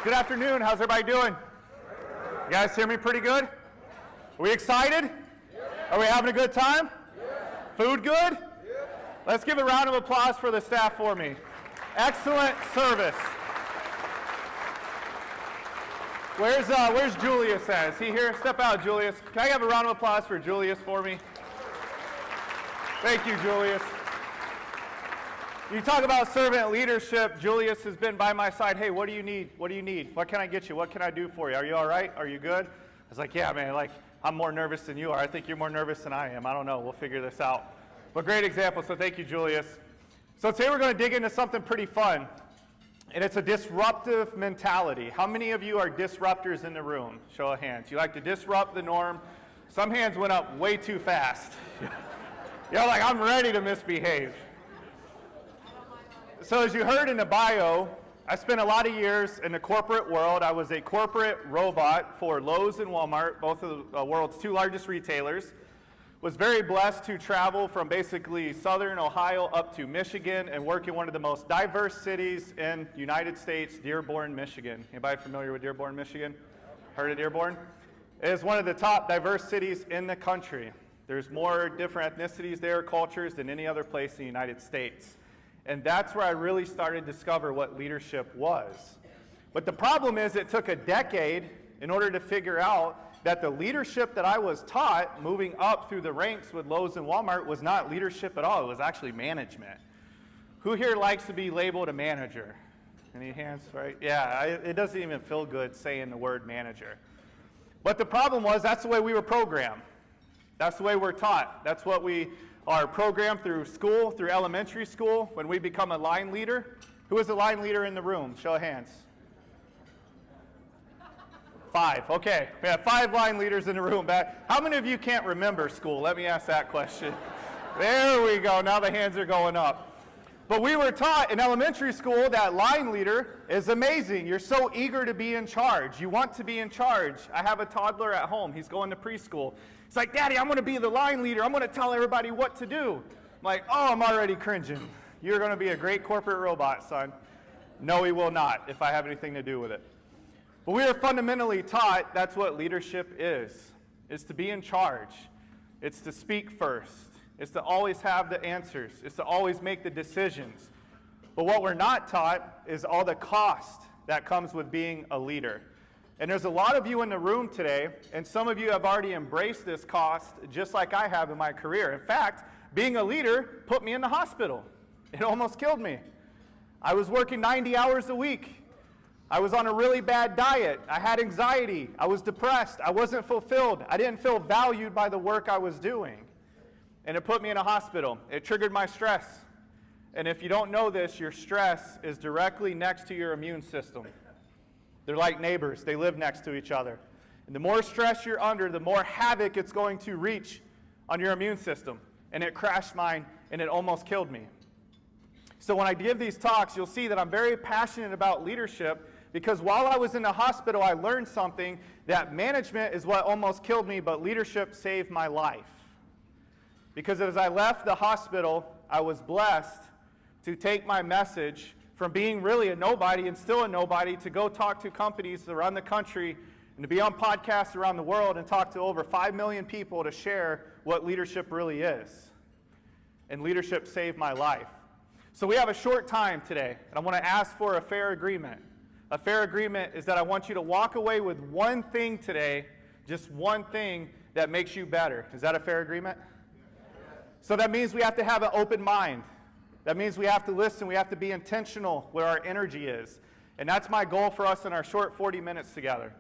Good afternoon. How's everybody doing? You guys hear me pretty good? Are we excited? Are we having a good time? Food good? Let's give a round of applause for the staff for me. Excellent service. Where's Julius at? Is he here? Step out, Julius. Can I have a round of applause for Julius for me? Thank you, Julius. You talk about servant leadership. Julius has been by my side. Hey, what do you need? What do you need? What can I get you? What can I do for you? Are you all right? Are you good? I was like, yeah, man, I'm more nervous than you are. I think you're more nervous than I am. I don't know. We'll figure this out. But great example, so thank you, Julius. So today we're going to dig into something pretty fun, and it's a disruptive mentality. How many of you are disruptors in the room? Show of hands. You like to disrupt the norm? Some hands went up way too fast. You're like, I'm ready to misbehave. So as you heard in the bio, I spent a lot of years in the corporate world. I was a corporate robot for Lowe's and Walmart, both of the world's two largest retailers. Was very blessed to travel from basically southern Ohio up to Michigan and work in one of the most diverse cities in the United States, Dearborn, Michigan. Anybody familiar with Dearborn, Michigan? Heard of Dearborn? It is one of the top diverse cities in the country. There's more different ethnicities there, cultures, than any other place in the United States. And that's where I really started to discover what leadership was. But the problem is it took a decade in order to figure out that the leadership that I was taught moving up through the ranks with Lowe's and Walmart was not leadership at all. It was actually management. Who here likes to be labeled a manager? Any hands, right? Yeah, it doesn't even feel good saying the word manager. But the problem was that's the way we were programmed. That's the way we're taught. That's what we are programmed through school, through elementary school, when we become a line leader. Who is a line leader in the room? Show of hands. 5. Okay, we have 5 line leaders in the room. How many of you can't remember school? Let me ask that question. There we go. Now the hands are going up. But we were taught in elementary school that line leader is amazing. You're so eager to be in charge. You want to be in charge. I have a toddler at home. He's going to preschool. He's like, Daddy, I'm going to be the line leader. I'm going to tell everybody what to do. I'm like, oh, I'm already cringing. You're going to be a great corporate robot, son. No, he will not, if I have anything to do with it. But we are fundamentally taught that's what leadership is. It's to be in charge. It's to speak first. It's to always have the answers. It's to always make the decisions. But what we're not taught is all the cost that comes with being a leader. And there's a lot of you in the room today, and some of you have already embraced this cost just like I have in my career. In fact, being a leader put me in the hospital. It almost killed me. I was working 90 hours a week. I was on a really bad diet. I had anxiety. I was depressed. I wasn't fulfilled. I didn't feel valued by the work I was doing. And it put me in a hospital. It triggered my stress. And if you don't know this, your stress is directly next to your immune system. They're like neighbors. They live next to each other. And the more stress you're under, the more havoc it's going to reach on your immune system. And it crashed mine, and it almost killed me. So when I give these talks, you'll see that I'm very passionate about leadership, because while I was in the hospital, I learned something, that management is what almost killed me, but leadership saved my life. Because as I left the hospital, I was blessed to take my message from being really a nobody and still a nobody to go talk to companies around the country and to be on podcasts around the world and talk to over 5 million people to share what leadership really is. And leadership saved my life. So we have a short time today, and I want to ask for a fair agreement. A fair agreement is that I want you to walk away with one thing today, just one thing that makes you better. Is that a fair agreement? So that means we have to have an open mind. That means we have to listen. We have to be intentional where our energy is. And that's my goal for us in our short 40 minutes together,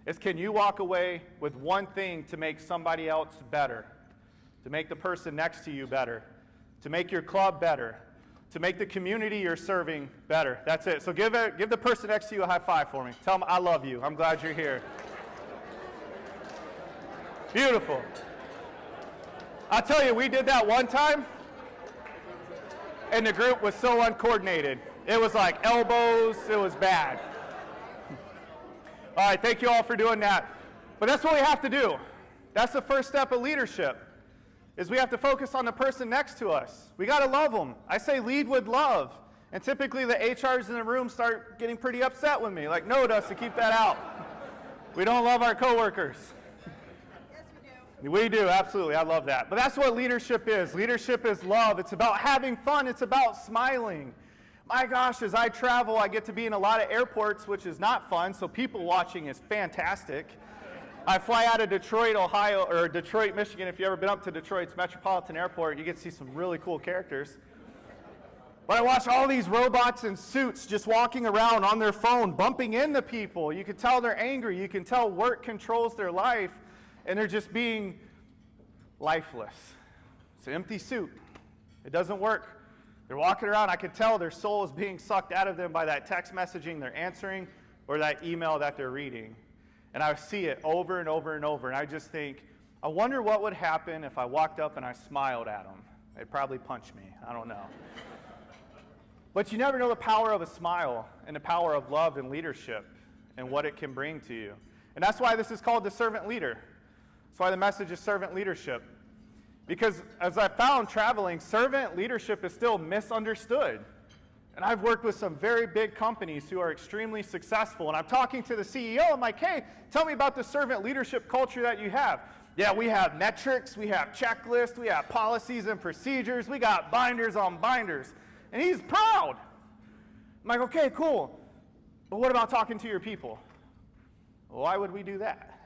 is can you walk away with one thing to make somebody else better, to make the person next to you better, to make your club better, to make the community you're serving better. That's it. So give the person next to you a high five for me. Tell them I love you. I'm glad you're here. Beautiful. I'll tell you, we did that one time, and the group was so uncoordinated. It was like elbows. It was bad. All right, thank you all for doing that. But that's what we have to do. That's the first step of leadership, is we have to focus on the person next to us. We got to love them. I say lead with love. And typically the HRs in the room start getting pretty upset with me, like, no, Dustin, keep that out. We don't love our coworkers. Yes, we do. We do, absolutely. I love that. But that's what leadership is. Leadership is love. It's about having fun. It's about smiling. My gosh, as I travel, I get to be in a lot of airports, which is not fun, so people watching is fantastic. I fly out of Detroit, Ohio, or Detroit, Michigan. If you've ever been up to Detroit's Metropolitan Airport, you get to see some really cool characters. But I watch all these robots in suits just walking around on their phone, bumping into people. You can tell they're angry. You can tell work controls their life, and they're just being lifeless. It's an empty suit. It doesn't work. They're walking around. I can tell their soul is being sucked out of them by that text messaging they're answering or that email that they're reading. And I see it over and over and over, and I just think, I wonder what would happen if I walked up and I smiled at them. They'd probably punch me. I don't know. But you never know the power of a smile and the power of love and leadership and what it can bring to you. And that's why this is called the servant leader. That's why the message is servant leadership. Because as I found traveling, servant leadership is still misunderstood. And I've worked with some very big companies who are extremely successful. And I'm talking to the CEO. I'm like, hey, tell me about the servant leadership culture that you have. Yeah, we have metrics. We have checklists. We have policies and procedures. We got binders on binders. And he's proud. I'm like, okay, cool. But what about talking to your people? Well, why would we do that?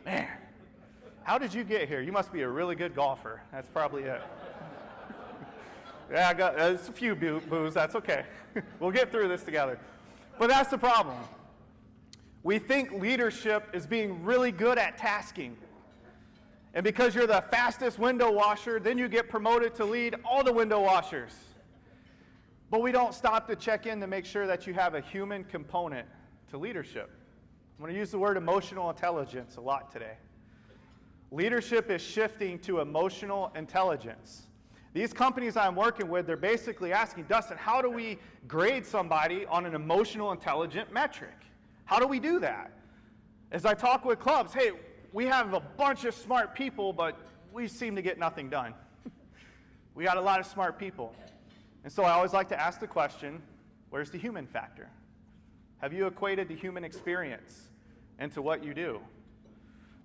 Man, how did you get here? You must be a really good golfer. That's probably it. Yeah, it's a few boos. That's okay. We'll get through this together. But that's the problem. We think leadership is being really good at tasking. And because you're the fastest window washer, then you get promoted to lead all the window washers. But we don't stop to check in to make sure that you have a human component to leadership. I'm going to use the word emotional intelligence a lot today. Leadership is shifting to emotional intelligence. These companies I'm working with, they're basically asking, Dustin, how do we grade somebody on an emotional intelligence metric? How do we do that? As I talk with clubs, hey, we have a bunch of smart people, but we seem to get nothing done. We got a lot of smart people. And so I always like to ask the question, where's the human factor? Have you equated the human experience into what you do?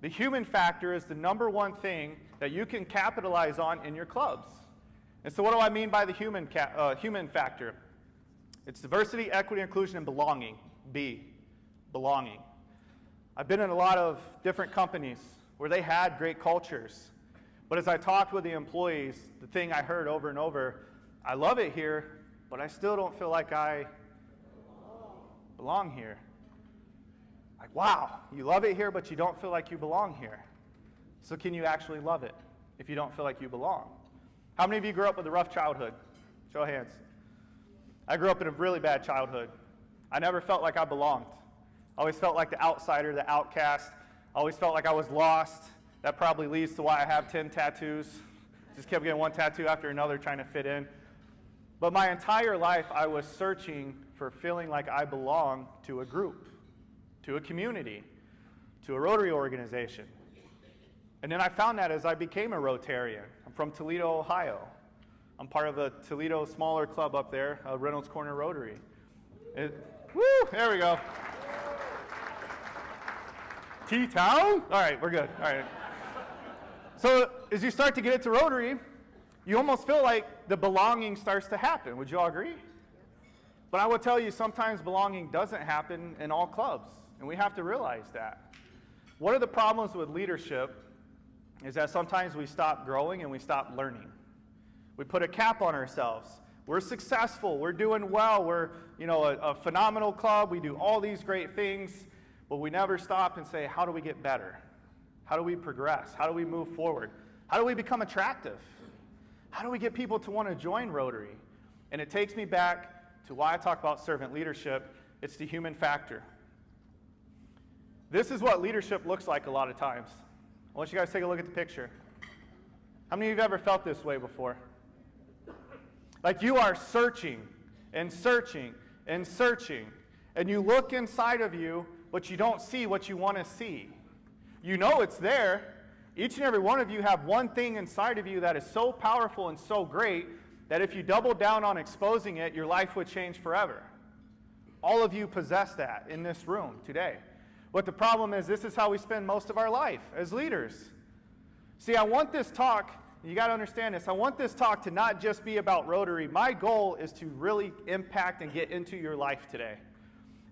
The human factor is the number one thing that you can capitalize on in your clubs. And so what do I mean by the human factor? It's diversity, equity, inclusion, and belonging. B, belonging. I've been in a lot of different companies where they had great cultures. But as I talked with the employees, the thing I heard over and over, I love it here, but I still don't feel like I belong here. Like, wow, you love it here, but you don't feel like you belong here. So can you actually love it if you don't feel like you belong? How many of you grew up with a rough childhood? Show of hands. I grew up in a really bad childhood. I never felt like I belonged. I always felt like the outsider, the outcast. I always felt like I was lost. That probably leads to why I have 10 tattoos. Just kept getting one tattoo after another trying to fit in. But my entire life, I was searching for feeling like I belonged to a group, to a community, to a Rotary organization. And then I found that as I became a Rotarian. I'm from Toledo, Ohio. I'm part of a Toledo smaller club up there, Reynolds Corner Rotary. Woo, there we go. T-Town? All right, we're good. All right. So as you start to get into Rotary, you almost feel like the belonging starts to happen. Would you all agree? But I will tell you, sometimes belonging doesn't happen in all clubs, and we have to realize that. One of the problems with leadership is that sometimes we stop growing and we stop learning. We put a cap on ourselves. We're successful. We're doing well. We're, a phenomenal club. We do all these great things. But we never stop and say, how do we get better? How do we progress? How do we move forward? How do we become attractive? How do we get people to want to join Rotary? And it takes me back to why I talk about servant leadership. It's the human factor. This is what leadership looks like a lot of times. I want you guys to take a look at the picture. How many of you have ever felt this way before? Like you are searching and searching and searching, and you look inside of you, but you don't see what you want to see. You know it's there. Each and every one of you have one thing inside of you that is so powerful and so great, that if you doubled down on exposing it, your life would change forever. All of you possess that in this room today. But the problem is, this is how we spend most of our life as leaders. See, I want this talk, you got to understand this, I want this talk to not just be about Rotary. My goal is to really impact and get into your life today.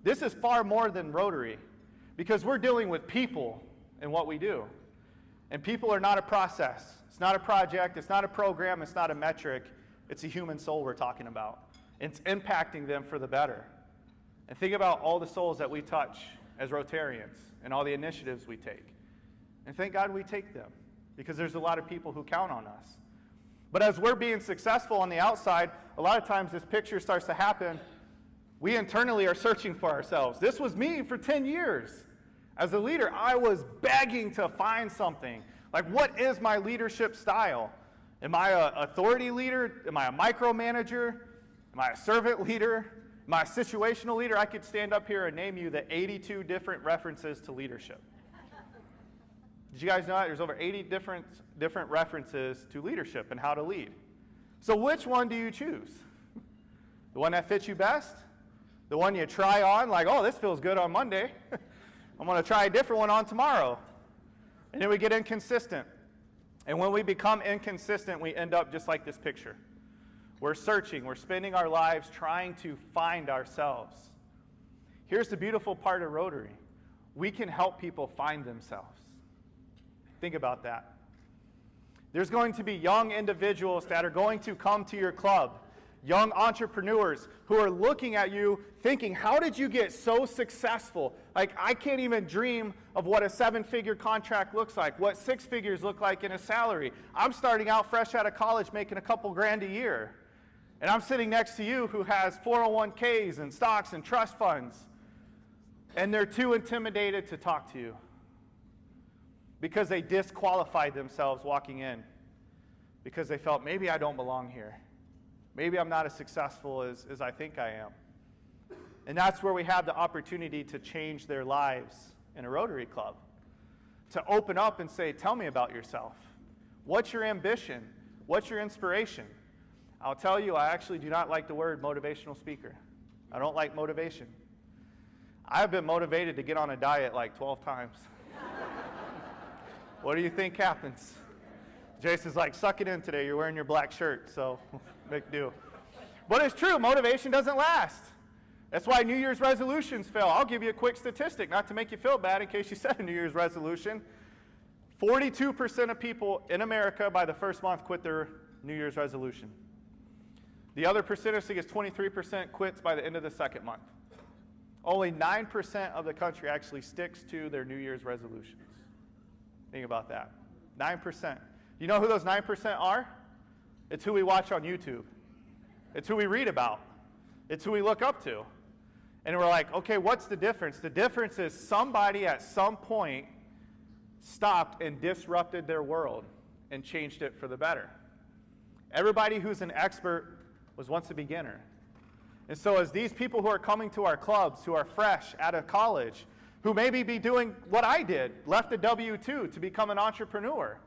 This is far more than Rotary, because we're dealing with people in what we do. And people are not a process. It's not a project. It's not a program. It's not a metric. It's a human soul we're talking about. It's impacting them for the better. And think about all the souls that we touch as Rotarians and all the initiatives we take. And thank God we take them, because there's a lot of people who count on us. But as we're being successful on the outside, a lot of times this picture starts to happen. We internally are searching for ourselves. This was me for 10 years. As a leader, I was begging to find something. Like, what is my leadership style? Am I an authority leader? Am I a micromanager? Am I a servant leader? Am I a situational leader? I could stand up here and name you the 82 different references to leadership. Did you guys know that? There's over 80 different references to leadership and how to lead. So which one do you choose? The one that fits you best? The one you try on, like, oh, this feels good on Monday. I'm going to try a different one on tomorrow. And then we get inconsistent. And when we become inconsistent, we end up just like this picture. We're searching. We're spending our lives trying to find ourselves. Here's the beautiful part of Rotary. We can help people find themselves. Think about that. There's going to be young individuals that are going to come to your club, young entrepreneurs who are looking at you thinking, how did you get so successful? Like, I can't even dream of what a 7-figure contract looks like, what 6 figures look like in a salary. I'm starting out fresh out of college making a couple grand a year. And I'm sitting next to you who has 401ks and stocks and trust funds. And they're too intimidated to talk to you because they disqualified themselves walking in, because they felt, maybe I don't belong here. Maybe I'm not as successful as I think I am. And that's where we have the opportunity to change their lives in a Rotary Club. To open up and say, tell me about yourself. What's your ambition? What's your inspiration? I'll tell you, I actually do not like the word motivational speaker. I don't like motivation. I've been motivated to get on a diet like 12 times. What do you think happens? Jason's like, suck it in today. You're wearing your black shirt, so make do. But it's true. Motivation doesn't last. That's why New Year's resolutions fail. I'll give you a quick statistic, not to make you feel bad in case you set a New Year's resolution. 42% of people in America by the first month quit their New Year's resolution. The other percentage, I think, is 23% quits by the end of the second month. Only 9% of the country actually sticks to their New Year's resolutions. Think about that. 9%. You know who those 9% are? It's who we watch on YouTube. It's who we read about. It's who we look up to. And we're like, okay, what's the difference? The difference is somebody at some point stopped and disrupted their world and changed it for the better. Everybody who's an expert was once a beginner. And so as these people who are coming to our clubs, who are fresh out of college, who maybe be doing what I did, left the W-2 to become an entrepreneur,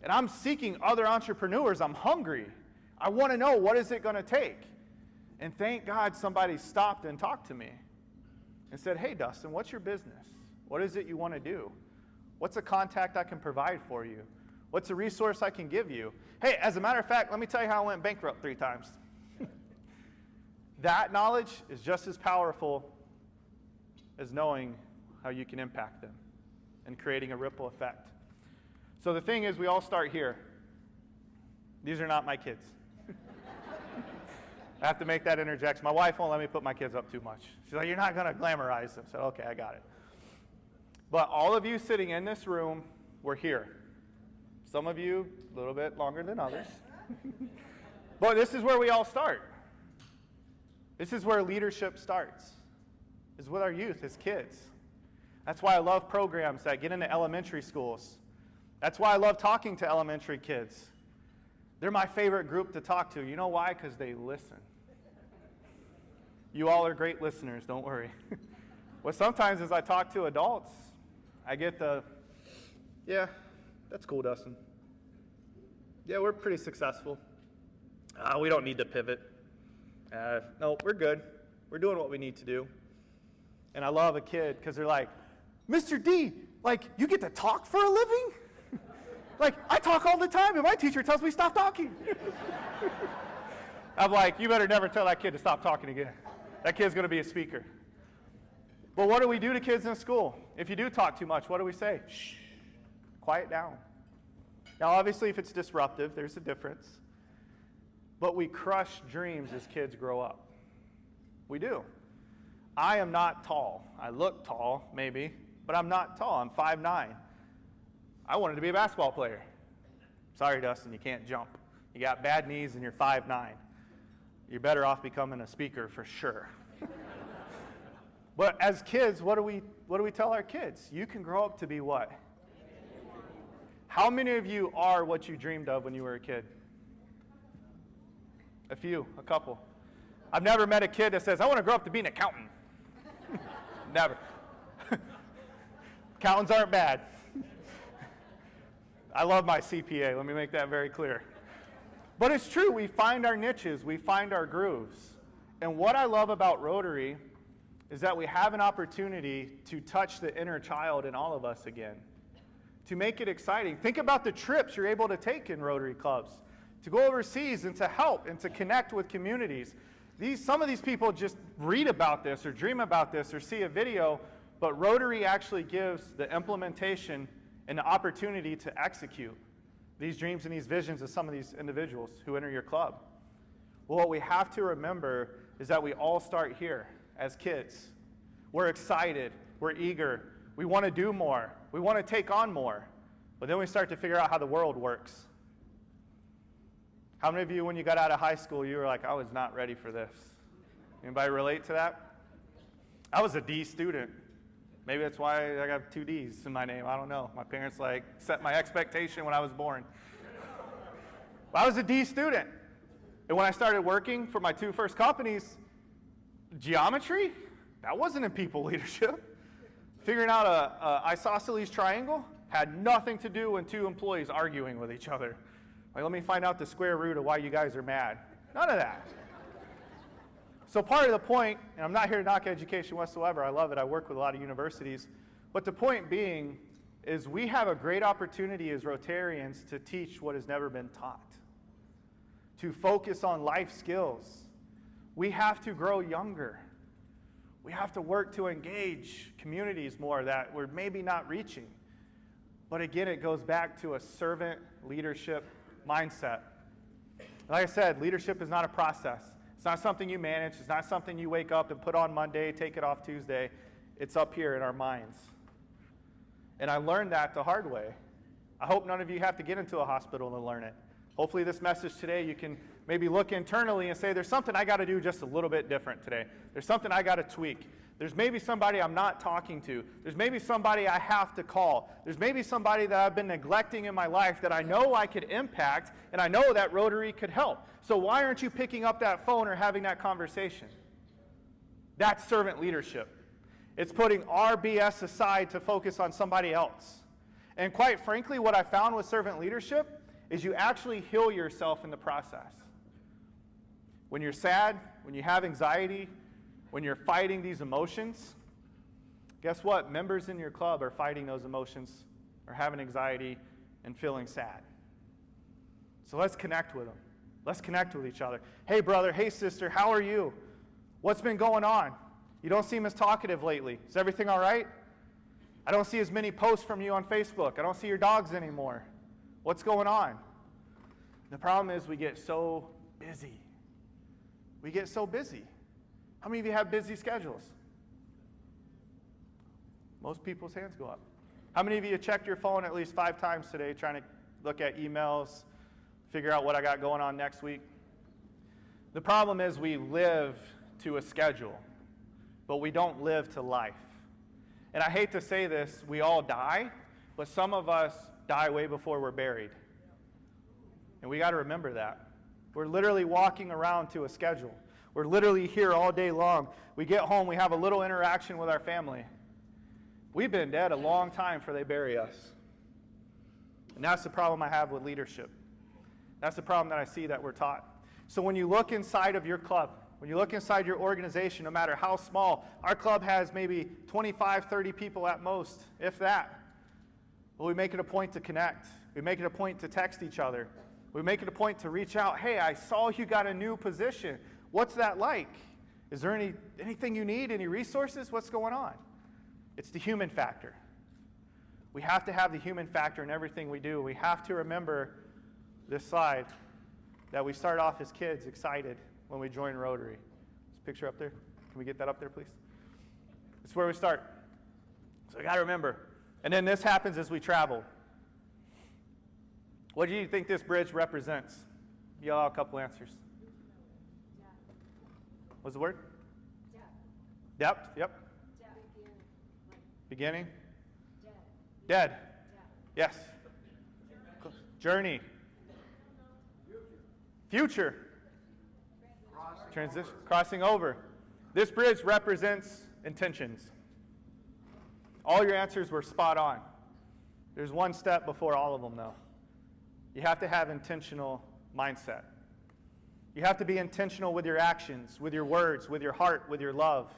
and I'm seeking other entrepreneurs, I'm hungry. I want to know, what is it going to take? And thank God somebody stopped and talked to me and said, hey, Dustin, what's your business? What is it you want to do? What's a contact I can provide for you? What's a resource I can give you? Hey, as a matter of fact, let me tell you how I went bankrupt 3 times. That knowledge is just as powerful as knowing how you can impact them and creating a ripple effect. So the thing is, we all start here. These are not my kids. I have to make that interjection. My wife won't let me put my kids up too much. She's like, you're not going to glamorize them. So, okay, I got it. But all of you sitting in this room, we're here. Some of you a little bit longer than others. But this is where we all start. This is where leadership starts, is with our youth as kids. That's why I love programs that get into elementary schools. That's why I love talking to elementary kids. They're my favorite group to talk to. You know why? Because they listen. You all are great listeners, don't worry. Well, sometimes as I talk to adults, I get the, yeah, that's cool, Dustin. Yeah, we're pretty successful. We don't need to pivot. No, we're good. We're doing what we need to do. And I love a kid because they're like, Mr. D, like, you get to talk for a living? Like, I talk all the time, and my teacher tells me stop talking. I'm like, you better never tell that kid to stop talking again. That kid's going to be a speaker. But what do we do to kids in school? If you do talk too much, what do we say? Shh, quiet down. Now, obviously, if it's disruptive, there's a difference. But we crush dreams as kids grow up. We do. I am not tall. I look tall, maybe, but I'm not tall. I'm 5'9". I wanted to be a basketball player. Sorry, Dustin, you can't jump. You got bad knees and you're 5'9". You're better off becoming a speaker for sure. But as kids, what do we tell our kids? You can grow up to be what? How many of you are what you dreamed of when you were a kid? A few, a couple. I've never met a kid that says, I want to grow up to be an accountant. Never. Accountants aren't bad. I love my CPA, let me make that very clear. But it's true, we find our niches, we find our grooves. And what I love about Rotary is that we have an opportunity to touch the inner child in all of us again, to make it exciting. Think about the trips you're able to take in Rotary clubs, to go overseas and to help and to connect with communities. Some of these people just read about this or dream about this or see a video, but Rotary actually gives the implementation and the opportunity to execute these dreams and these visions of some of these individuals who enter your club. Well, what we have to remember is that we all start here as kids. We're excited, we're eager, we want to do more, we want to take on more, but then we start to figure out how the world works. How many of you, when you got out of high school, you were like, I was not ready for this? Anybody relate to that? I was a D student. Maybe that's why I got 2 Ds in my name. I don't know. My parents set my expectation when I was born. But I was a D student. And when I started working for my 2 first companies, geometry, that wasn't in people leadership. Figuring out a isosceles triangle had nothing to do with 2 employees arguing with each other. Like, let me find out the square root of why you guys are mad. None of that. So part of the point, and I'm not here to knock education whatsoever, I love it, I work with a lot of universities, but the point being is we have a great opportunity as Rotarians to teach what has never been taught, to focus on life skills. We have to grow younger. We have to work to engage communities more that we're maybe not reaching. But again, it goes back to a servant leadership mindset. Like I said, leadership is not a process. It's not something you manage. It's not something you wake up and put on Monday, take it off Tuesday. It's up here in our minds. And I learned that the hard way. I hope none of you have to get into a hospital to learn it. Hopefully this message today, you can maybe look internally and say, there's something I got to do just a little bit different today. There's something I got to tweak. There's maybe somebody I'm not talking to. There's maybe somebody I have to call. There's maybe somebody that I've been neglecting in my life that I know I could impact, and I know that Rotary could help. So why aren't you picking up that phone or having that conversation? That's servant leadership. It's putting our BS aside to focus on somebody else. And quite frankly, what I found with servant leadership is you actually heal yourself in the process. When you're sad, when you have anxiety, when you're fighting these emotions, guess what? Members in your club are fighting those emotions, are having anxiety, and feeling sad. So let's connect with them. Let's connect with each other. Hey, brother. Hey, sister. How are you? What's been going on? You don't seem as talkative lately. Is everything all right? I don't see as many posts from you on Facebook. I don't see your dogs anymore. What's going on? The problem is we get so busy. We get so busy. How many of you have busy schedules? Most people's hands go up. How many of you checked your phone at least 5 times today trying to look at emails, figure out what I got going on next week? The problem is we live to a schedule, but we don't live to life. And I hate to say this, we all die, but some of us die way before we're buried. And we got to remember that. We're literally walking around to a schedule. We're literally here all day long. We get home, we have a little interaction with our family. We've been dead a long time before they bury us. And that's the problem I have with leadership. That's the problem that I see that we're taught. So when you look inside of your club, when you look inside your organization, no matter how small, our club has maybe 25, 30 people at most, if that. But we make it a point to connect. We make it a point to text each other. We make it a point to reach out. Hey, I saw you got a new position. What's that like? Is there anything you need, any resources? What's going on? It's the human factor. We have to have the human factor in everything we do. We have to remember this slide, that we start off as kids excited when we join Rotary. This picture up there. Can we get that up there, please? It's where we start. So we got to remember. And then this happens as we travel. What do you think this bridge represents? Y'all, a couple answers. What's the word? Depth. Depth, yep. Beginning. Dead. Yes. Journey. Future. Transition. Crossing over. This bridge represents intentions. All your answers were spot on. There's one step before all of them, though. You have to have intentional mindset. You have to be intentional with your actions, with your words, with your heart, with your love,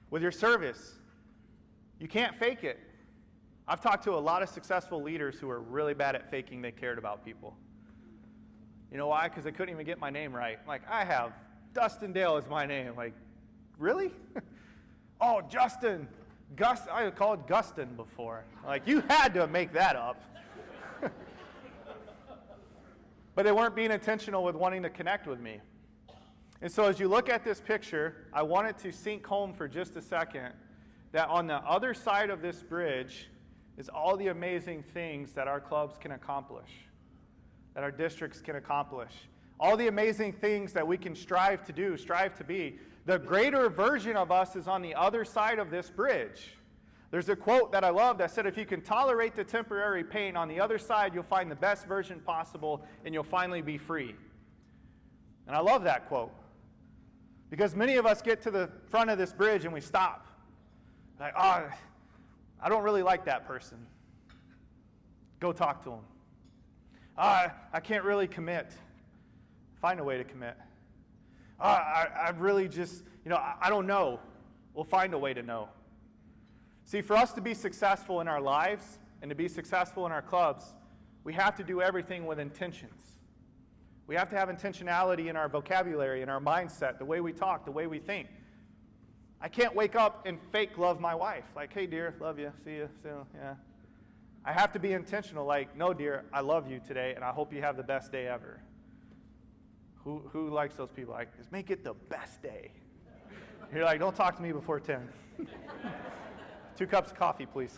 with your service. You can't fake it. I've talked to a lot of successful leaders who are really bad at faking they cared about people. You know why? Because they couldn't even get my name right. Like, I have Dustin Dale is my name. Like, really? Oh, Justin. I called Gustin before. Like, you had to make that up. But they weren't being intentional with wanting to connect with me. And so as you look at this picture, I want it to sink home for just a second that on the other side of this bridge is all the amazing things that our clubs can accomplish, that our districts can accomplish, all the amazing things that we can strive to do, strive to be. The greater version of us is on the other side of this bridge. There's a quote that I love that said, if you can tolerate the temporary pain, on the other side you'll find the best version possible and you'll finally be free. And I love that quote. Because many of us get to the front of this bridge and we stop. Like, oh, I don't really like that person. Go talk to them. I can't really commit. Find a way to commit. I really just, I don't know. We'll find a way to know. See, for us to be successful in our lives and to be successful in our clubs, we have to do everything with intentions. We have to have intentionality in our vocabulary, in our mindset, the way we talk, the way we think. I can't wake up and fake love my wife. Like, hey, dear, love you, see you soon, yeah. I have to be intentional, like, no, dear, I love you today, and I hope you have the best day ever. Who likes those people? Like, just make it the best day. You're like, don't talk to me before 10. 2 cups of coffee, please.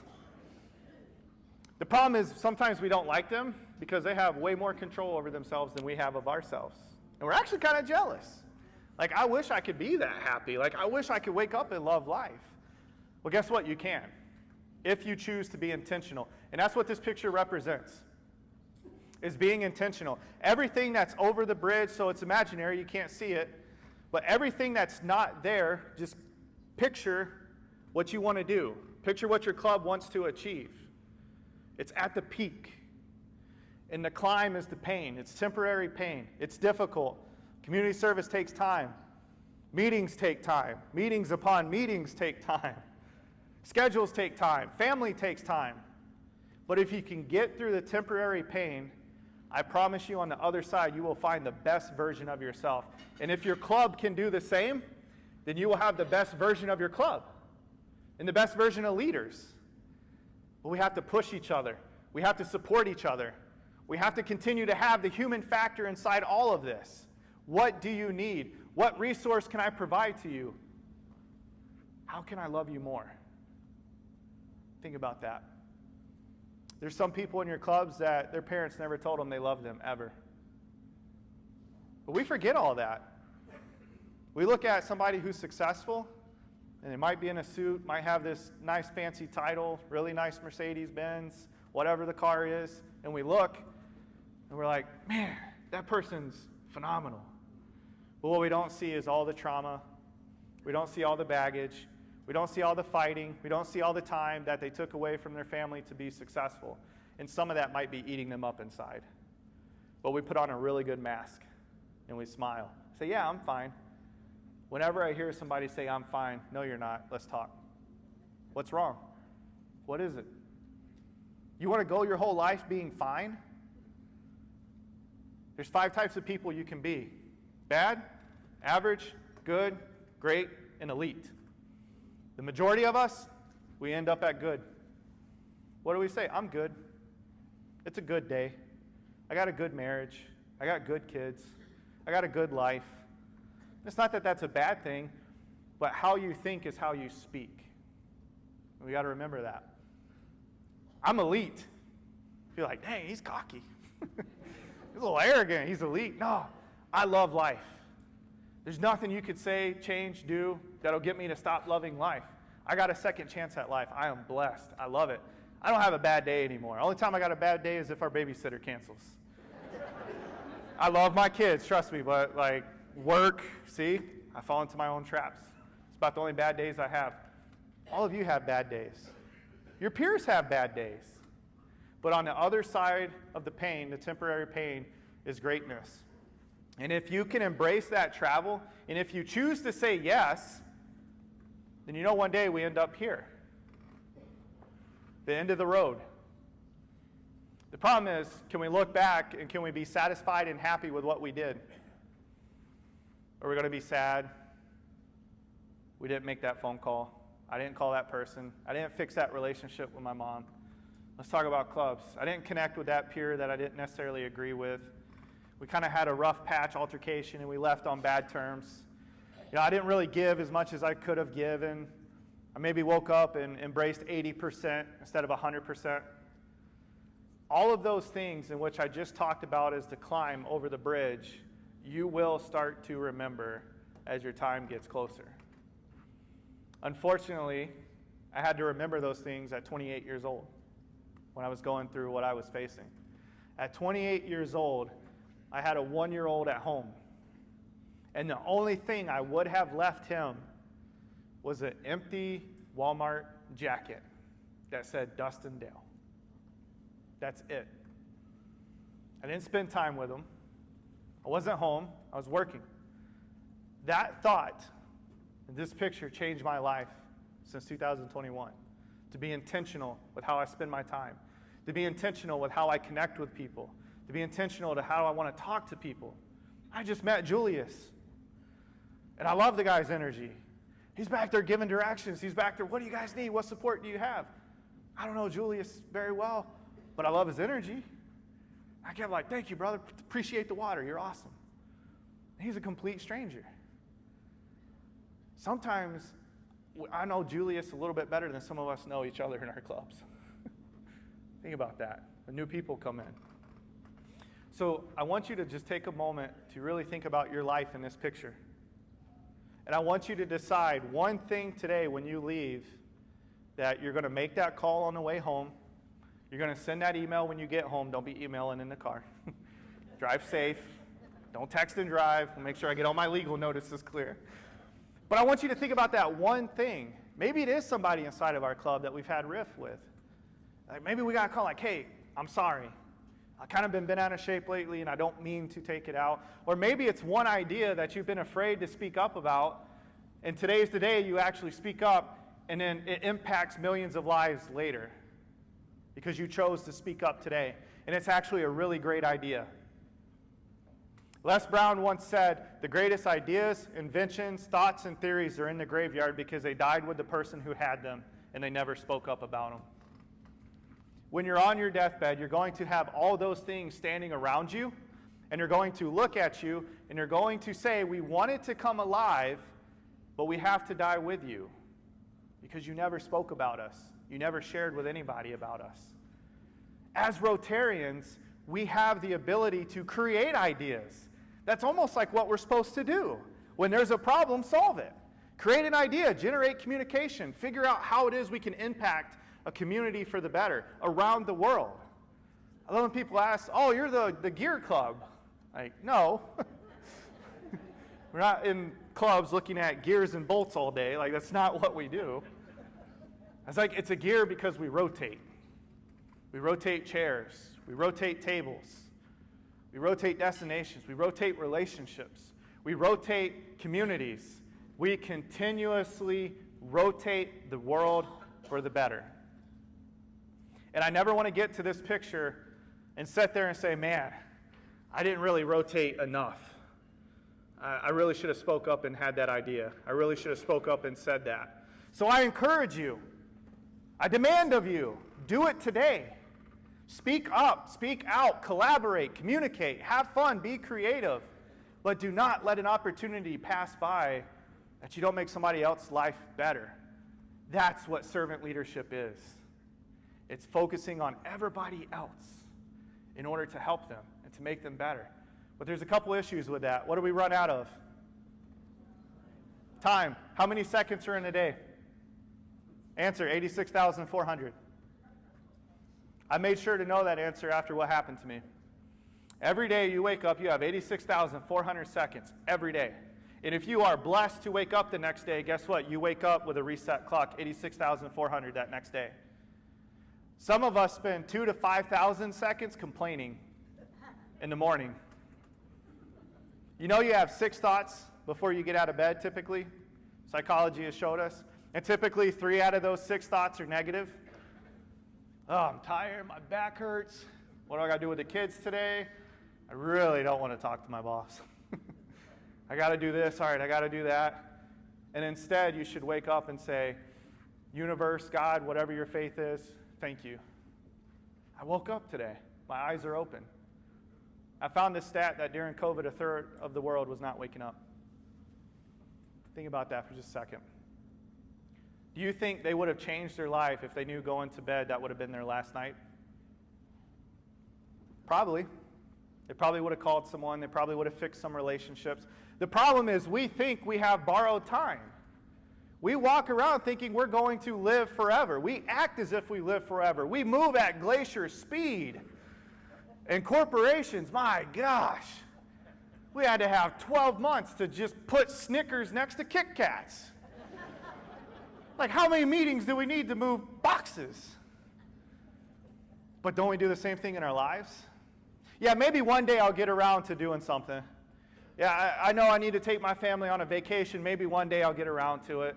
The problem is sometimes we don't like them because they have way more control over themselves than we have of ourselves. And we're actually kind of jealous. Like, I wish I could be that happy. Like, I wish I could wake up and love life. Well, guess what? You can, if you choose to be intentional. And that's what this picture represents, is being intentional. Everything that's over the bridge, so it's imaginary, you can't see it, but everything that's not there, just picture what you want to do. Picture what your club wants to achieve. It's at the peak. And the climb is the pain. It's temporary pain. It's difficult. Community service takes time. Meetings take time. Meetings upon meetings take time. Schedules take time. Family takes time. But if you can get through the temporary pain, I promise you on the other side, you will find the best version of yourself. And if your club can do the same, then you will have the best version of your club and the best version of leaders. But we have to push each other. We have to support each other. We have to continue to have the human factor inside all of this. What do you need? What resource can I provide to you? How can I love you more? Think about that. There's some people in your clubs that their parents never told them they loved them, ever. But we forget all that. We look at somebody who's successful, and they might be in a suit, might have this nice fancy title, really nice Mercedes-Benz, whatever the car is, and we look, and we're like, man, that person's phenomenal. But what we don't see is all the trauma. We don't see all the baggage. We don't see all the fighting. We don't see all the time that they took away from their family to be successful. And some of that might be eating them up inside. But we put on a really good mask. and we smile. Say, yeah, I'm fine. Whenever I hear somebody say, I'm fine, no, you're not. Let's talk. What's wrong? What is it? You want to go your whole life being fine? There's 5 types of people you can be. Bad, average, good, great, and elite. The majority of us, we end up at good. What do we say? I'm good. It's a good day. I got a good marriage. I got good kids. I got a good life. It's not that that's a bad thing, but how you think is how you speak. And we got to remember that. I'm elite. You're like, dang, he's cocky. He's a little arrogant. He's elite. No, I love life. There's nothing you could say, change, do that'll get me to stop loving life. I got a second chance at life. I am blessed. I love it. I don't have a bad day anymore. Only time I got a bad day is if our babysitter cancels. I love my kids, trust me, but like work, see, I fall into my own traps. It's about the only bad days I have. All of you have bad days. Your peers have bad days. But on the other side of the pain, the temporary pain, is greatness. And if you can embrace that travel, and if you choose to say yes, then you know one day we end up here. The end of the road. The problem is, can we look back and can we be satisfied and happy with what we did? Or are we going to be sad? We didn't make that phone call. I didn't call that person. I didn't fix that relationship with my mom. Let's talk about clubs. I didn't connect with that peer that I didn't necessarily agree with. We kind of had a rough patch altercation and we left on bad terms. You know, I didn't really give as much as I could have given. I maybe woke up and embraced 80% instead of 100%. All of those things in which I just talked about as the climb over the bridge, you will start to remember as your time gets closer. Unfortunately, I had to remember those things at 28 years old when I was going through what I was facing. At 28 years old, I had a 1-year-old at home. And the only thing I would have left him was an empty Walmart jacket that said Dustin Dale. That's it. I didn't spend time with him. I wasn't home. I was working. That thought, and this picture changed my life since 2021. To be intentional with how I spend my time. To be intentional with how I connect with people. To be intentional to how I want to talk to people. I just met Julius. And I love the guy's energy. He's back there giving directions. He's back there, what do you guys need? What support do you have? I don't know Julius very well, but I love his energy. I kept like, thank you, brother. Appreciate the water. You're awesome. He's a complete stranger. Sometimes I know Julius a little bit better than some of us know each other in our clubs. Think about that. When new people come in. So I want you to just take a moment to really think about your life in this picture. And I want you to decide one thing today when you leave, that you're going to make that call on the way home. You're going to send that email when you get home. Don't be emailing in the car. Drive safe. Don't text and drive. I'll make sure I get all my legal notices clear. But I want you to think about that one thing. Maybe it is somebody inside of our club that we've had riff with. Like maybe we got to call like, hey, I'm sorry. I've kind of been out of shape lately and I don't mean to take it out. Or maybe it's one idea that you've been afraid to speak up about, and today's the day you actually speak up, and then it impacts millions of lives later because you chose to speak up today. And it's actually a really great idea. Les Brown once said, the greatest ideas, inventions, thoughts, and theories are in the graveyard because they died with the person who had them and they never spoke up about them. When you're on your deathbed, you're going to have all those things standing around you, and you're going to look at you, and you're going to say, we wanted to come alive, but we have to die with you because you never spoke about us. You never shared with anybody about us. As Rotarians, we have the ability to create ideas. That's almost like what we're supposed to do. When there's a problem, solve it. Create an idea, generate communication, figure out how it is we can impact a community for the better around the world. I love when people ask, oh, you're the gear club. Like, no. We're not in clubs looking at gears and bolts all day. Like, that's not what we do. It's like, it's a gear because we rotate. We rotate chairs. We rotate tables. We rotate destinations. We rotate relationships. We rotate communities. We continuously rotate the world for the better. And I never want to get to this picture and sit there and say, man, I didn't really rotate enough. I really should have spoke up and had that idea. I really should have spoke up and said that. So I encourage you. I demand of you, do it today. Speak up, speak out, collaborate, communicate, have fun, be creative. But do not let an opportunity pass by that you don't make somebody else's life better. That's what servant leadership is. It's focusing on everybody else in order to help them and to make them better. But there's a couple issues with that. What do we run out of? Time. How many seconds are in a day? Answer, 86,400. I made sure to know that answer after what happened to me. Every day you wake up, you have 86,400 seconds every day. And if you are blessed to wake up the next day, guess what? You wake up with a reset clock, 86,400 that next day. Some of us spend 2,000 to 5,000 seconds complaining in the morning. You know you have 6 thoughts before you get out of bed, typically. Psychology has showed us. And typically 3 out of those 6 thoughts are negative. Oh, I'm tired, my back hurts. What do I got to do with the kids today? I really don't want to talk to my boss. I got to do this, all right, I got to do that. And instead, you should wake up and say, universe, God, whatever your faith is, thank you. I woke up today. My eyes are open. I found this stat that during COVID, 1/3 of the world was not waking up. Think about that for just a second. Do you think they would have changed their life if they knew going to bed that would have been their last night? Probably. They probably would have called someone. They probably would have fixed some relationships. The problem is we think we have borrowed time. We walk around thinking we're going to live forever. We act as if we live forever. We move at glacier speed. And corporations, my gosh, we had to have 12 months to just put Snickers next to Kit Kats. Like, how many meetings do we need to move boxes? But don't we do the same thing in our lives? Yeah, maybe one day I'll get around to doing something. Yeah, I know I need to take my family on a vacation. Maybe one day I'll get around to it.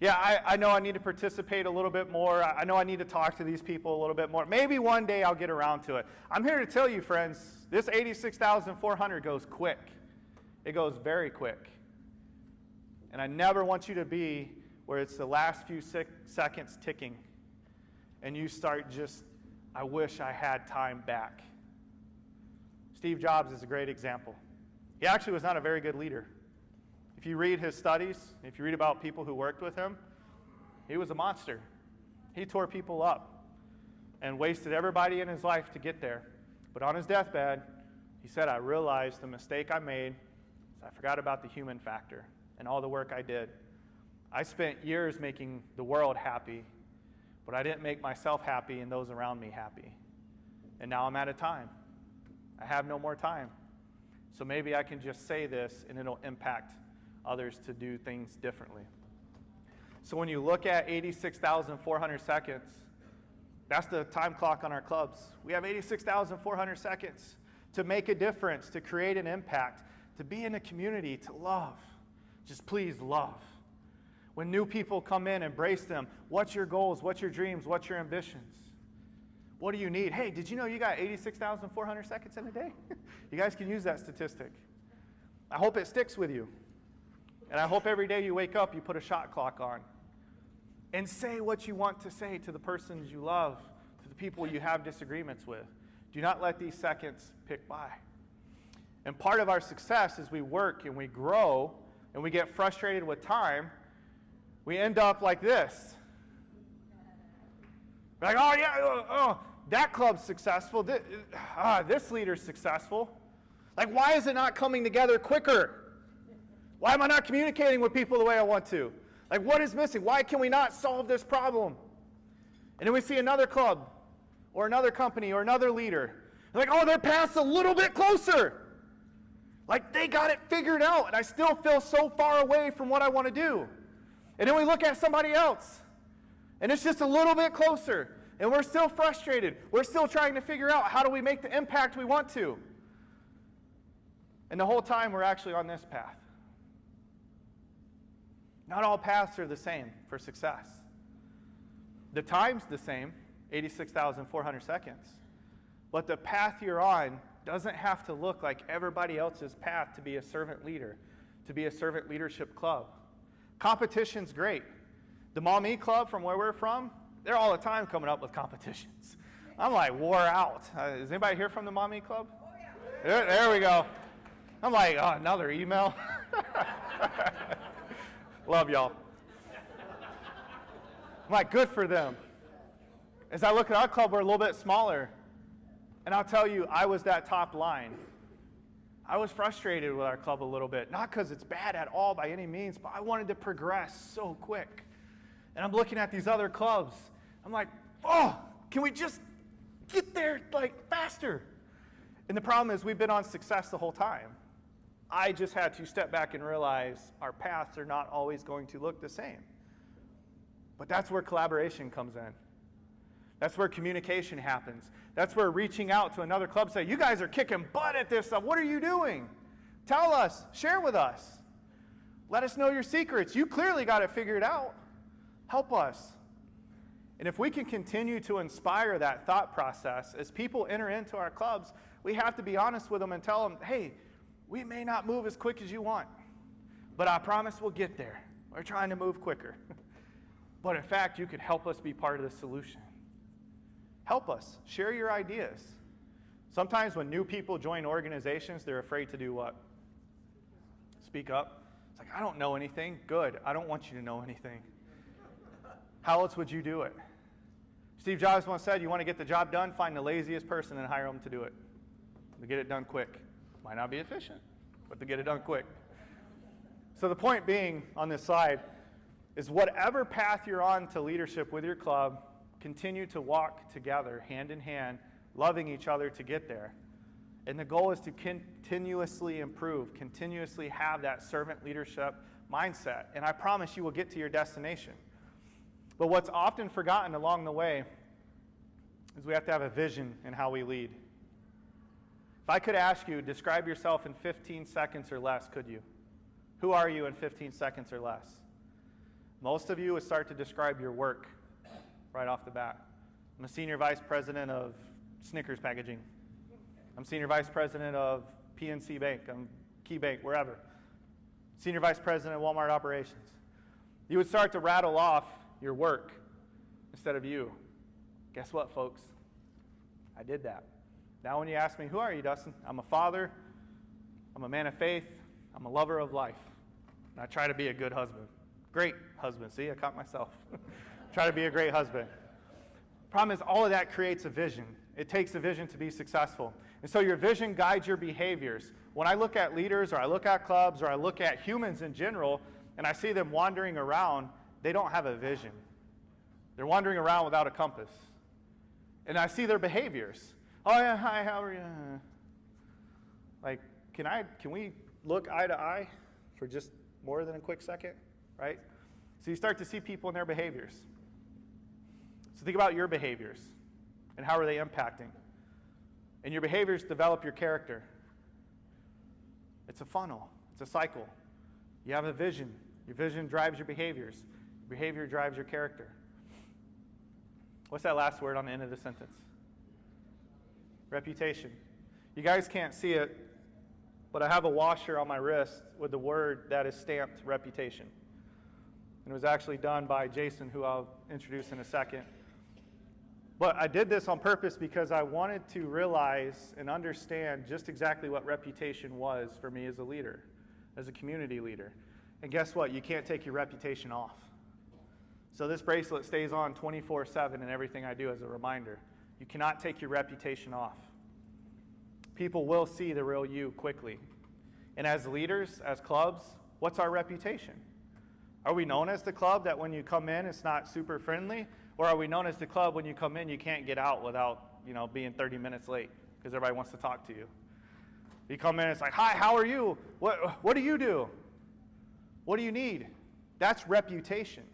Yeah, I know I need to participate a little bit more. I know I need to talk to these people a little bit more. Maybe one day I'll get around to it. I'm here to tell you, friends, this 86,400 goes quick. It goes very quick. And I never want you to be where it's the last few seconds ticking and you start just, I wish I had time back. Steve Jobs is a great example. He actually was not a very good leader. If you read his studies, if you read about people who worked with him, he was a monster. He tore people up and wasted everybody in his life to get there. But on his deathbed, he said, I realized the mistake I made is I forgot about the human factor and all the work I did. I spent years making the world happy, but I didn't make myself happy and those around me happy. And now I'm out of time. I have no more time. So maybe I can just say this and it'll impact others to do things differently. So when you look at 86,400 seconds, that's the time clock on our clubs. We have 86,400 seconds to make a difference, to create an impact, to be in a community, to love. Just please love. When new people come in, embrace them. What's your goals? What's your dreams? What's your ambitions? What do you need? Hey, did you know you got 86,400 seconds in a day? You guys can use that statistic. I hope it sticks with you. And I hope every day you wake up, you put a shot clock on. And say what you want to say to the persons you love, to the people you have disagreements with. Do not let these seconds pick by. And part of our success as we work and we grow and we get frustrated with time, we end up like this. Like, oh yeah, that club's successful. This leader's successful. Like, why is it not coming together quicker? Why am I not communicating with people the way I want to? Like, what is missing? Why can we not solve this problem? And then we see another club or another company or another leader. Like, oh, their path's a little bit closer. Like, they got it figured out, and I still feel so far away from what I want to do. And then we look at somebody else, and it's just a little bit closer, and we're still frustrated. We're still trying to figure out how do we make the impact we want to. And the whole time we're actually on this path. Not all paths are the same for success. The time's the same, 86,400 seconds. But the path you're on doesn't have to look like everybody else's path to be a servant leader, to be a servant leadership club. Competition's great. The Mom E Club from where we're from, they're all the time coming up with competitions. I'm like wore out. Is anybody here from the Mom E Club? Oh, yeah. There we go. I'm like, oh, another email. Love y'all. I'm like, good for them. As I look at our club, we're a little bit smaller. And I'll tell you, I was that top line. I was frustrated with our club a little bit. Not because it's bad at all by any means, but I wanted to progress so quick. And I'm looking at these other clubs. I'm like, oh, can we just get there like faster? And the problem is we've been on success the whole time. I just had to step back and realize our paths are not always going to look the same. But that's where collaboration comes in. That's where communication happens. That's where reaching out to another club, say, you guys are kicking butt at this stuff. What are you doing? Tell us. Share with us. Let us know your secrets. You clearly got it figured out. Help us. And if we can continue to inspire that thought process, as people enter into our clubs, we have to be honest with them and tell them, hey, we may not move as quick as you want, but I promise we'll get there. We're trying to move quicker. But in fact, you could help us be part of the solution. Help us. Share your ideas. Sometimes when new people join organizations, they're afraid to do what? Speak up. It's like, I don't know anything. Good. I don't want you to know anything. How else would you do it? Steve Jobs once said, you want to get the job done, find the laziest person and hire them to do it. To get it done quick. Might not be efficient, but to get it done quick. So the point being on this slide is whatever path you're on to leadership with your club, continue to walk together, hand in hand, loving each other to get there. And the goal is to continuously improve, continuously have that servant leadership mindset. And I promise you will get to your destination. But what's often forgotten along the way is we have to have a vision in how we lead. If I could ask you, describe yourself in 15 seconds or less, could you? Who are you in 15 seconds or less? Most of you would start to describe your work right off the bat. I'm a senior vice president of Snickers packaging. I'm senior vice president of PNC Bank. I'm Key Bank, wherever. Senior vice president of Walmart operations. You would start to rattle off your work instead of you. Guess what, folks? I did that. Now when you ask me, who are you, Dustin? I'm a father. I'm a man of faith. I'm a lover of life. And I try to be a good husband. Great husband. See, I caught myself. Try to be a great husband. Problem is, all of that creates a vision. It takes a vision to be successful. And so your vision guides your behaviors. When I look at leaders, or I look at clubs, or I look at humans in general, and I see them wandering around, they don't have a vision. They're wandering around without a compass. And I see their behaviors. Oh yeah, hi, how are you? Like, can we look eye to eye for just more than a quick second, right? So you start to see people and their behaviors. So think about your behaviors and how are they impacting. And your behaviors develop your character. It's a funnel. It's a cycle. You have a vision. Your vision drives your behaviors. Your behavior drives your character. What's that last word on the end of the sentence? Reputation. You guys can't see it, but I have a washer on my wrist with the word that is stamped reputation. And it was actually done by Jason, who I'll introduce in a second. But I did this on purpose because I wanted to realize and understand just exactly what reputation was for me as a leader, as a community leader. And guess what? You can't take your reputation off. So this bracelet stays on 24/7 in everything I do as a reminder. You cannot take your reputation off. People will see the real you quickly. And as leaders, as clubs, what's our reputation? Are we known as the club that when you come in, it's not super friendly? Or are we known as the club when you come in, you can't get out without, being 30 minutes late because everybody wants to talk to you? You come in, it's like, hi, how are you? What do you do? What do you need? That's reputation.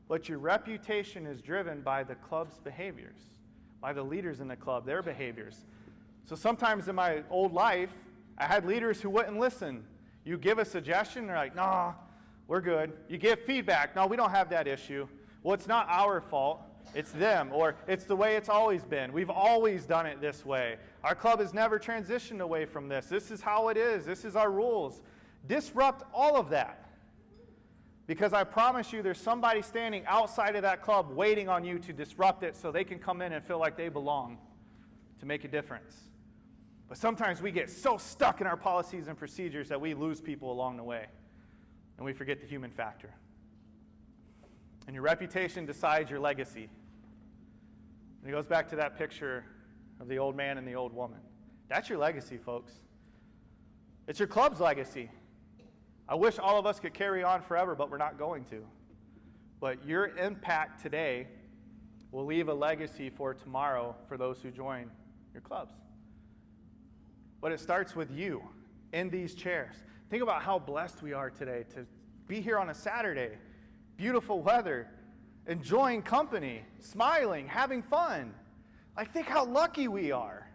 But your reputation is driven by the club's behaviors, by the leaders in the club, their behaviors. So sometimes in my old life, I had leaders who wouldn't listen. You give a suggestion, they're like, nah, we're good. You give feedback, no, we don't have that issue. Well, it's not our fault, it's them, or it's the way it's always been. We've always done it this way. Our club has never transitioned away from this. This is how it is. This is our rules. Disrupt all of that. Because I promise you there's somebody standing outside of that club waiting on you to disrupt it so they can come in and feel like they belong to make a difference. But sometimes we get so stuck in our policies and procedures that we lose people along the way. And we forget the human factor. And your reputation decides your legacy. And it goes back to that picture of the old man and the old woman. That's your legacy, folks. It's your club's legacy. I wish all of us could carry on forever, but we're not going to. But your impact today will leave a legacy for tomorrow for those who join your clubs. But it starts with you in these chairs. Think about how blessed we are today to be here on a Saturday, beautiful weather, enjoying company, smiling, having fun. Like, think how lucky we are.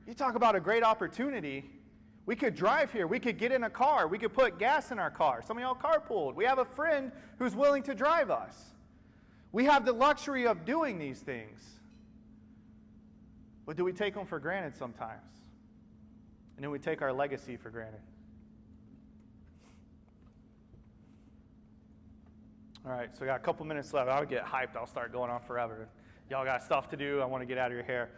You talk about a great opportunity. We could drive here. We could get in a car. We could put gas in our car. Some of y'all carpooled. We have a friend who's willing to drive us. We have the luxury of doing these things. But do we take them for granted sometimes? And then we take our legacy for granted. All right, so I got a couple minutes left. I'll get hyped. I'll start going on forever. Y'all got stuff to do. I want to get out of your hair.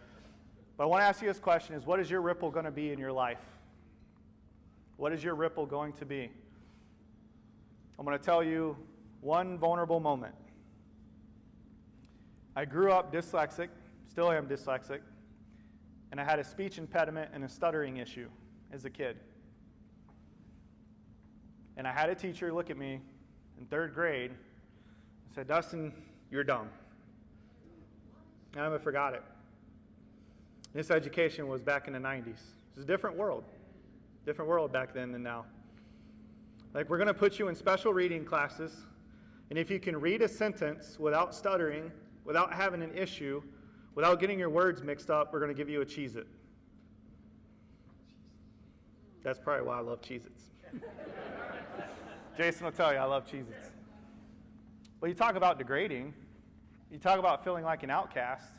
But I want to ask you this question is, what is your ripple going to be in your life? What is your ripple going to be? I'm going to tell you one vulnerable moment. I grew up dyslexic, still am dyslexic, and I had a speech impediment and a stuttering issue as a kid. And I had a teacher look at me in 3rd grade and said, Dustin, you're dumb. And I never forgot it. This education was back in the 90s. It was a different world. Different world back then than now. Like, we're going to put you in special reading classes, and if you can read a sentence without stuttering, without having an issue, without getting your words mixed up, we're going to give you a Cheez-It. That's probably why I love Cheez-Its. Jason will tell you I love Cheez-Its. But you talk about degrading. You talk about feeling like an outcast.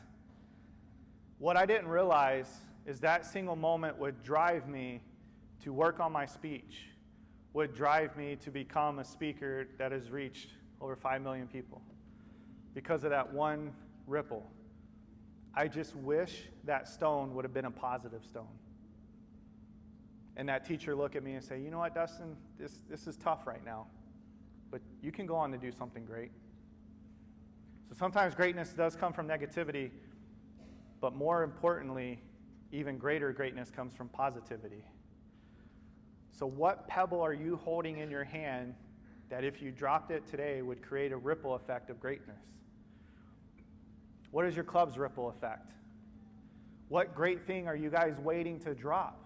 What I didn't realize is that single moment would drive me to work on my speech, would drive me to become a speaker that has reached over 5 million people because of that one ripple. I just wish that stone would have been a positive stone. And that teacher look at me and say, you know what, Dustin, this is tough right now, but you can go on to do something great. So sometimes greatness does come from negativity, but more importantly, even greater greatness comes from positivity. So what pebble are you holding in your hand that if you dropped it today would create a ripple effect of greatness? What is your club's ripple effect? What great thing are you guys waiting to drop,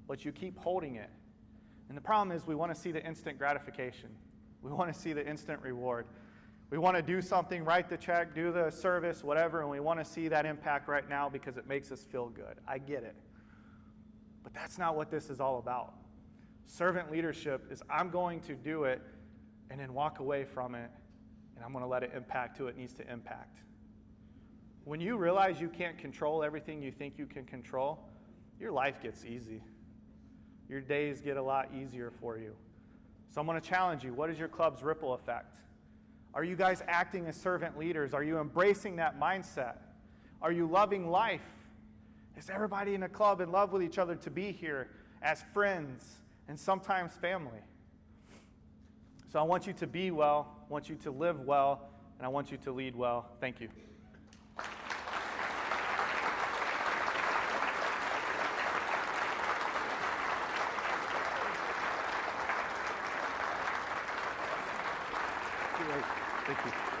but you keep holding it? And the problem is we want to see the instant gratification. We want to see the instant reward. We want to do something, write the check, do the service, whatever, and we want to see that impact right now because it makes us feel good. I get it. But that's not what this is all about. Servant leadership is I'm going to do it and then walk away from it, and I'm going to let it impact who it needs to impact. When you realize you can't control everything you think you can control, your life gets easy. Your days get a lot easier for you. So I'm going to challenge you. What is your club's ripple effect? Are you guys acting as servant leaders? Are you embracing that mindset? Are you loving life? Is everybody in a club in love with each other to be here as friends and sometimes family? So I want you to be well, I want you to live well, and I want you to lead well. Thank you. Thank you.